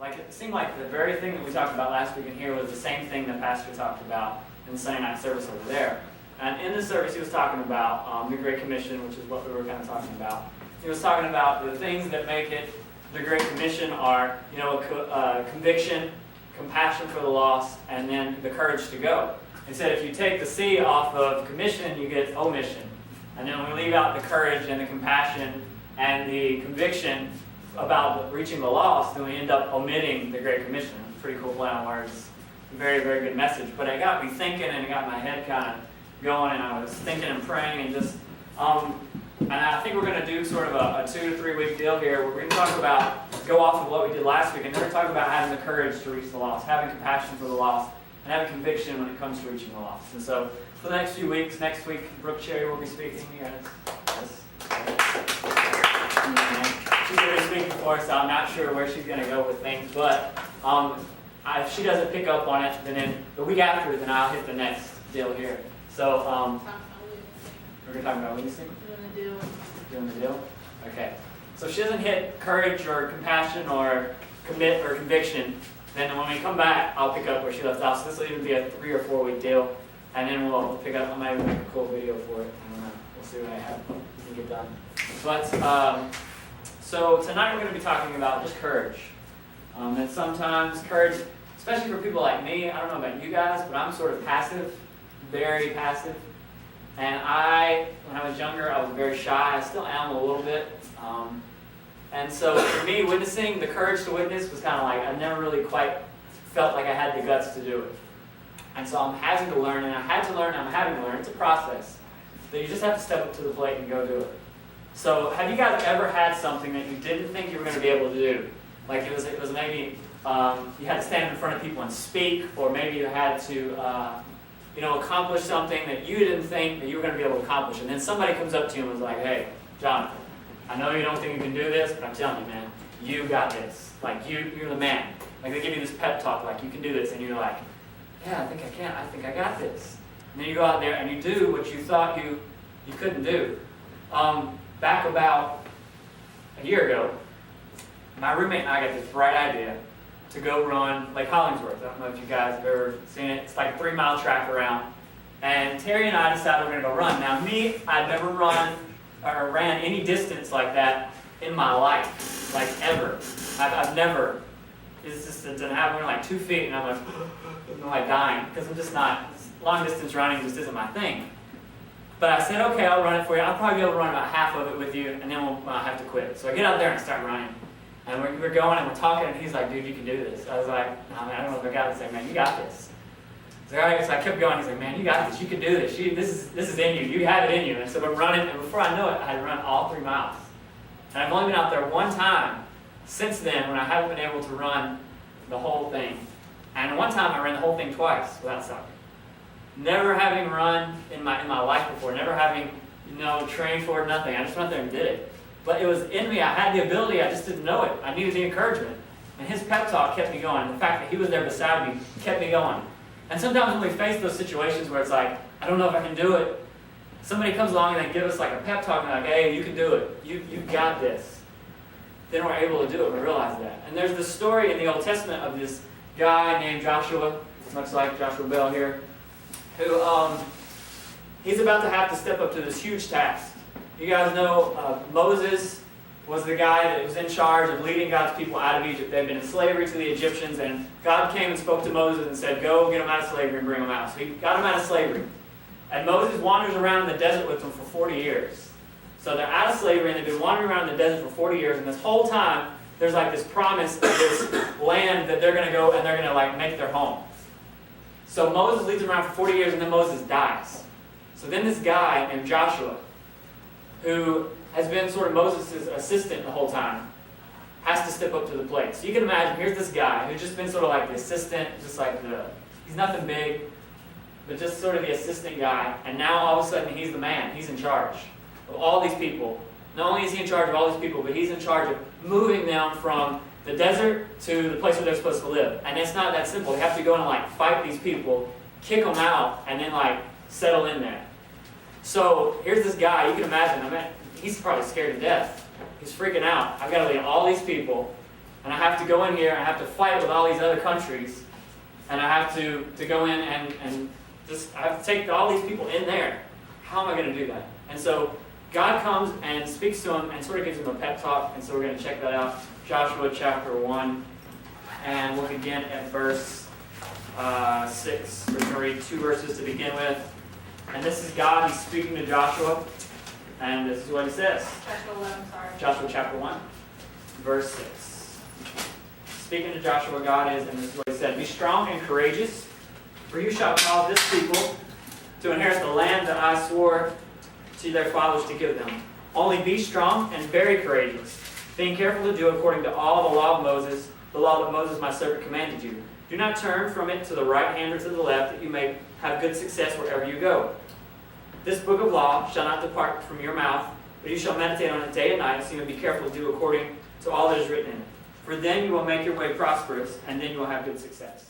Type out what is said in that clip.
Like it seemed like the very thing that we talked about last week in here was the same thing that Pastor talked about in the Sunday night service over there. And in the service he was talking about the Great Commission, which is what we were kind of talking about. He was talking about the things that make it the Great Commission are, conviction, compassion for the lost, and then the courage to go. He said if you take the C off of commission, you get omission. And then when we leave out the courage and the compassion and the conviction about reaching the lost, then we end up omitting the Great Commission. It's a pretty cool play on words. Very, very good message. But it got me thinking, and it got my head kind of going, and I was thinking and praying, and just, and I think we're going to do sort of a 2 to 3 week deal here. We're going to talk about, go off of what we did last week, and then we're talking about having the courage to reach the lost, having compassion for the lost, and having conviction when it comes to reaching the lost. And so, for the next few weeks, next week, Brooke Cherry will be speaking. Yes. She's going to be speaking for us, so I'm not sure where she's going to go with things, but if she doesn't pick up on it, then the week after, then I'll hit the next deal here. So, we're going to talk about witnessing? Doing the deal? Okay. So if she doesn't hit courage or compassion or commit or conviction, then when we come back, I'll pick up where she left off. So this will even be a 3 or 4 week deal, and then we'll pick up. I might even make a cool video for it. I don't know. We'll see what I have to get done. But so tonight we're going to be talking about just courage. And sometimes courage, especially for people like me, I don't know about you guys, but I'm sort of passive, very passive. And when I was younger, I was very shy. I still am a little bit. And so for me, witnessing, the courage to witness was kind of like, I never really quite felt like I had the guts to do it. And so I'm having to learn, and I'm having to learn. It's a process. But you just have to step up to the plate and go do it. So have you guys ever had something that you didn't think you were going to be able to do? Like it was maybe you had to stand in front of people and speak, or maybe you had to accomplish something that you didn't think that you were going to be able to accomplish. And then somebody comes up to you and was like, hey, Jonathan, I know you don't think you can do this, but I'm telling you, man, you got this. Like, you're the man. Like, they give you this pep talk, like, you can do this. And you're like, yeah, I think I can. I think I got this. And then you go out there and you do what you thought you couldn't do. Back about a year ago, my roommate and I got this bright idea to go run Lake Hollingsworth. I don't know if you guys have ever seen it. It's like a 3-mile track around. And Terry and I decided we're going to go run. Now, me, I've never run or ran any distance like that in my life, like ever. I've never. It's just, it doesn't happen. We're like 2 feet, and I'm like dying, because I'm just not, long distance running just isn't my thing. But I said, okay, I'll run it for you. I'll probably be able to run about half of it with you, and then we'll have to quit. So I get out there and start running. And we're going and we're talking, and he's like, dude, you can do this. I was like, no, man, I don't know if I got this. He's like, man, you got this. So I kept going. He's like, man, you got this. You can do this. This is in you. You have it in you. And so I'm running, and before I know it, I had run all 3 miles. And I've only been out there one time since then when I haven't been able to run the whole thing. And one time I ran the whole thing twice without stopping. Never having run in my life before, never having trained for it, nothing. I just went there and did it. But it was in me. I had the ability. I just didn't know it. I needed the encouragement. And his pep talk kept me going. The fact that he was there beside me kept me going. And sometimes when we face those situations where it's like, I don't know if I can do it, somebody comes along and they give us like a pep talk and like, hey, you can do it. You got this. Then we're able to do it. We realize that. And there's this story in the Old Testament of this guy named Joshua, much like Joshua Bell here, who he's about to have to step up to this huge task. You guys know Moses was the guy that was in charge of leading God's people out of Egypt. They'd been in slavery to the Egyptians, and God came and spoke to Moses and said, go get them out of slavery and bring them out. So he got them out of slavery. And Moses wanders around in the desert with them for 40 years. So they're out of slavery, and they've been wandering around in the desert for 40 years, and this whole time, there's like this promise of this land that they're going to go and they're going to like make their home. So Moses leads them around for 40 years, and then Moses dies. So then this guy named Joshua, who has been sort of Moses' assistant the whole time, has to step up to the plate. So you can imagine, here's this guy who's just been sort of like the assistant, just like he's nothing big, but just sort of the assistant guy. And now all of a sudden he's the man. He's in charge of all these people. Not only is he in charge of all these people, but he's in charge of moving them from the desert to the place where they're supposed to live. And it's not that simple. They have to go and like fight these people, kick them out, and then like settle in there. So here's this guy. You can imagine. I mean, he's probably scared to death. He's freaking out. I've got to lead all these people and I have to go in here and I have to fight with all these other countries, and I have to go in and just, I have to take all these people in there. How am I going to do that? And so God comes and speaks to him and sort of gives him a pep talk, and so we're going to check that out. Joshua chapter 1, and look again at verse 6. We're going to read 2 verses to begin with. And this is God, he's speaking to Joshua, and this is what he says. Joshua chapter 1, verse 6. Speaking to Joshua, God is, and this is what he said, "Be strong and courageous, for you shall cause this people to inherit the land that I swore to their fathers to give them. Only be strong and very courageous, being careful to do according to all the law of Moses, the law that Moses my servant commanded you. Do not turn from it to the right hand or to the left, that you may have good success wherever you go. This book of law shall not depart from your mouth, but you shall meditate on it day and night, so you may be careful to do according to all that is written in it. For then you will make your way prosperous, and then you will have good success."